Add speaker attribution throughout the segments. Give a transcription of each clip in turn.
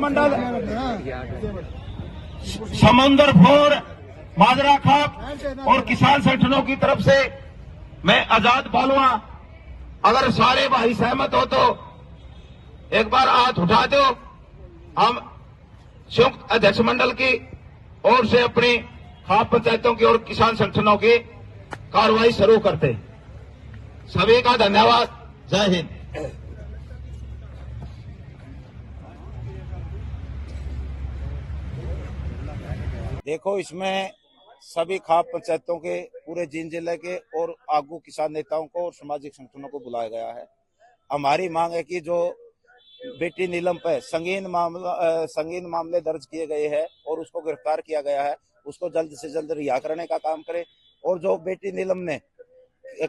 Speaker 1: मंडल, समंदर फोर, माजरा खाप और किसान संगठनों की तरफ से मैं आजाद पहलवान, अगर सारे भाई सहमत हो तो एक बार हाथ उठा दो। हम संयुक्त अध्यक्ष मंडल की ओर से अपनी खाप पंचायतों की और किसान संगठनों की कार्रवाई शुरू करते हैं। सभी का धन्यवाद। जय हिंद।
Speaker 2: देखो, इसमें सभी खाप पंचायतों के पूरे जींद जिले के और आगू किसान नेताओं को और सामाजिक संगठनों को बुलाया गया है। हमारी मांग है कि जो बेटी नीलम पे संगीन मामले दर्ज किए गए हैं और उसको गिरफ्तार किया गया है, उसको जल्द से जल्द रिहा करने का काम करे। और जो बेटी नीलम ने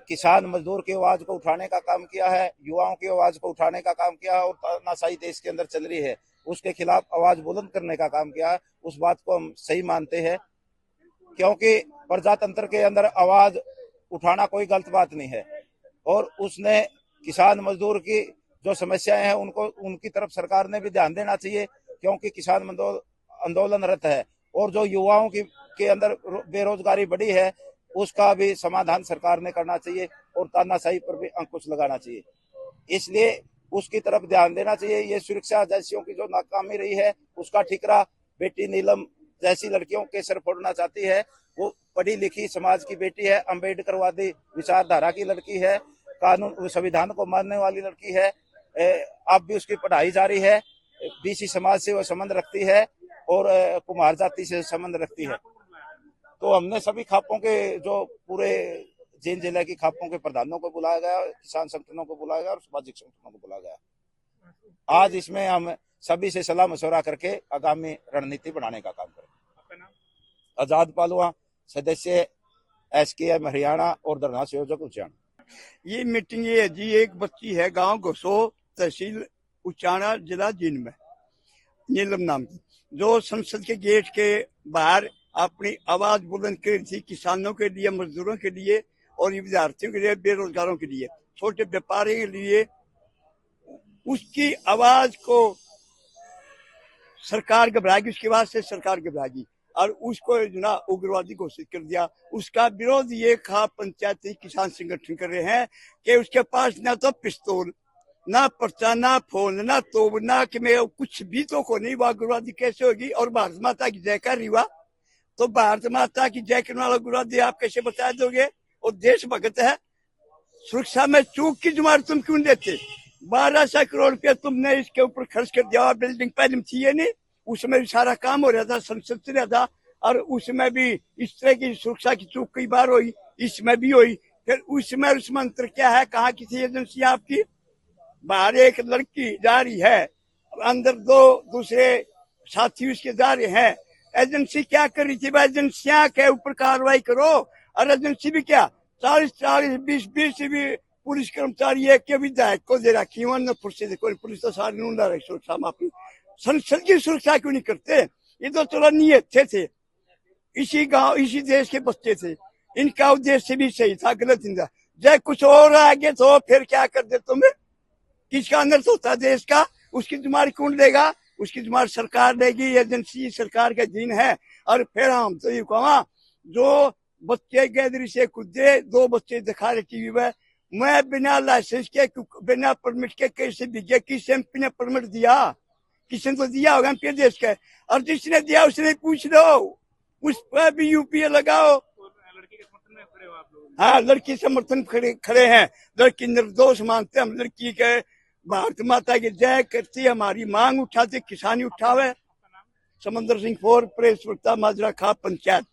Speaker 2: किसान मजदूर की आवाज को उठाने का काम किया है, युवाओं की आवाज को उठाने का काम किया है और तानाशाही देश के अंदर चल रही है उसके खिलाफ आवाज बुलंद करने का काम किया है, उस बात को हम सही मानते हैं। क्योंकि प्रजातंत्र के अंदर आवाज उठाना कोई गलत बात नहीं है और उसने किसान मजदूर की जो समस्याएं हैं उनको उनकी तरफ सरकार ने भी ध्यान देना चाहिए, क्योंकि किसान आंदोलनरत है और जो युवाओं के अंदर बेरोजगारी बढ़ी है उसका भी समाधान सरकार ने करना चाहिए और तानाशाही पर भी अंकुश लगाना चाहिए। इसलिए उसकी तरफ ध्यान देना चाहिए। ये सुरक्षा एजेंसियों की जो नाकामी रही है उसका ठिकरा बेटी नीलम जैसी लड़कियों के सर फोड़ना चाहती है। वो पढ़ी लिखी समाज की बेटी है, अम्बेडकरवादी विचारधारा की लड़की है, कानून संविधान को मानने वाली लड़की है। अब भी उसकी पढ़ाई जारी है। बीसी समाज से वो संबंध रखती है और कुमार जाति से संबंध रखती है। तो हमने सभी खापों के जो पूरे जींद जिले की खापों के प्रधानों को बुलाया गया, किसान संगठनों को बुलाया गया और सामाजिक संगठनों को बुलाया गया। आज इसमें हम सभी से सलाह मशवरा करके आगामी रणनीति बनाने का काम करेंगे। आजाद पहलवान, सदस्य SKM हरियाणा और धरना संयोजक उचाना।
Speaker 3: ये मीटिंग ये है जी, एक बच्ची है गांव घोसो, तहसील उचाना, जिला जींद में, नीलम नाम की, जो संसद के गेट के बाहर अपनी आवाज बुलंद कर रही थी किसानों के लिए, मजदूरों के लिए और विद्यार्थियों के लिए, बेरोजगारों के लिए, छोटे व्यापारियों के लिए। उसकी आवाज को सरकार घबराएगी, उसकी आवाज से सरकार घबराएगी और उसको जो ना उग्रवादी घोषित कर दिया। उसका विरोध ये खाप पंचायती किसान संगठन कर रहे हैं कि उसके पास ना तो पिस्तौल, ना पर्चा, ना फोन, ना तोप, ना कि मैं कुछ भी तो को नहीं, वह उग्रवादी कैसे होगी। और भारत माता की जय कर रही हुआ तो भारत माता की जय करने वाला उग्रवादी आप कैसे बता दोगे? और देशभक्त है। सुरक्षा में चूक की जुमार तुम क्यों देते? 1200 करोड़ रुपया तुमने इसके ऊपर खर्च कर दिया। बिल्डिंग पहले थी ये नहीं, उसमें भी सारा काम हो रहा था, संसद से रहा था और उसमें भी इस तरह की सुरक्षा की चूक कई बार हुई, इसमें भी हुई। फिर उसमें उस मंत्र क्या है, कहा किसी एजेंसी आपकी? बाहर एक लड़की जा रही है, अंदर दो दूसरे साथी उसके जा रहे हैं। एजेंसी क्या कर रही थी? एजेंसियां के ऊपर कार्रवाई करो। और एजेंसी भी क्या 40-40, 20-20 भी पुलिस कर्मचारी है के विधायक को दे रखी है, पुलिस तो सारी ढूंढा रही सुरक्षा माफी। संसद की सुरक्षा क्यों नहीं करते? ये तो चलो नहीं अच्छे थे, इसी गांव इसी देश के बच्चे थे, इनका उद्देश्य भी सही था, गलत नहीं था। जब कुछ और आगे तो फिर क्या कर दे तुम्हें? किसका अनर्थ होता है देश का? उसकी जुम्मेदारी कौन लेगा? उसकी जुम्मेदारी सरकार लेगी, एजेंसी सरकार के दिन है। और फिर हम तो ये कहा, जो बच्चे गैदरी से कूदे, 2 बच्चे दिखा रहे टीवी में, मैं बिना लाइसेंस के, बिना परमिट के कैसे दिखे? किस एमपी ने परमिट दिया? किसने तो दिया होगा एमपी देश के, और जिसने दिया उसने पूछ लो, उस पर भी यूपीए लगाओ। लड़की के समर्थन में खड़े हो आप लोग? हाँ, लड़की समर्थन खड़े हैं। लड़की निर्दोष मानते हम, लड़की के भारत माता की जय करती, हमारी मांग उठाती, किसानी उठावे। समंदर सिंह फोर, प्रेस वक्ता, माजरा खाप पंचायत।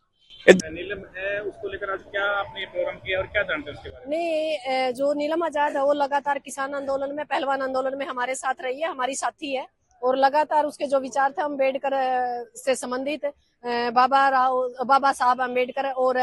Speaker 4: नीलम है, उसको लेकर आज क्या आपने प्रोग्राम किया और क्या जानते हैं उसके बारे में?
Speaker 5: नहीं, जो नीलम आजाद है वो लगातार किसान आंदोलन में, पहलवान आंदोलन में हमारे साथ रही है, हमारी साथी है और लगातार उसके जो विचार थे अम्बेडकर से संबंधित, बाबा साहब अम्बेडकर और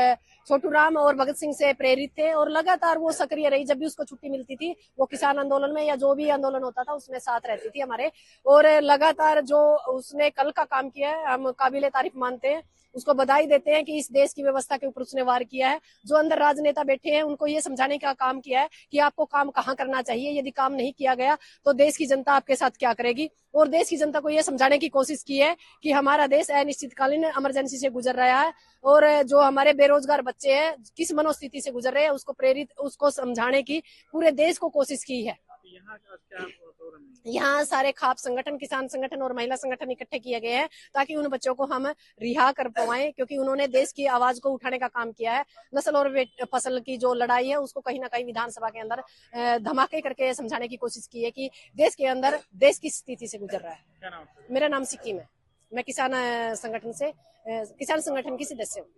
Speaker 5: छोटू राम और भगत सिंह से प्रेरित थे और लगातार वो सक्रिय रही। जब भी उसको छुट्टी मिलती थी वो किसान आंदोलन में या जो भी आंदोलन होता था उसमें साथ रहती थी हमारे। और लगातार जो उसने कल का काम किया है हम काबिले तारीफ मानते हैं उसको बधाई देते हैं कि इस देश की व्यवस्था के ऊपर उसने वार किया है। जो अंदर राजनेता बैठे हैं उनको ये समझाने का काम किया है कि आपको काम कहाँ करना चाहिए, यदि काम नहीं किया गया तो देश की जनता आपके साथ क्या करेगी। और देश की जनता को यह समझाने की कोशिश की है कि हमारा देश अनिश्चितकालीन इमरजेंसी से गुजर रहा है और जो हमारे बेरोजगार बच्चे हैं किस मनोस्थिति से गुजर रहे हैं उसको समझाने की पूरे देश को कोशिश की है।
Speaker 4: यहाँ का क्या प्रोग्राम है?
Speaker 5: यहाँ सारे खाप संगठन, किसान संगठन और महिला संगठन इकट्ठे किए गए हैं ताकि उन बच्चों को हम रिहा कर पाएं, क्योंकि उन्होंने देश की आवाज को उठाने का काम किया है। नस्ल और फसल की जो लड़ाई है उसको कहीं ना कहीं विधानसभा के अंदर धमाके करके समझाने की कोशिश की है कि देश के अंदर देश की स्थिति से गुजर रहा है।
Speaker 4: क्या नाम है?
Speaker 5: मेरा नाम सिक्किम है, मैं किसान संगठन की सदस्य हूँ।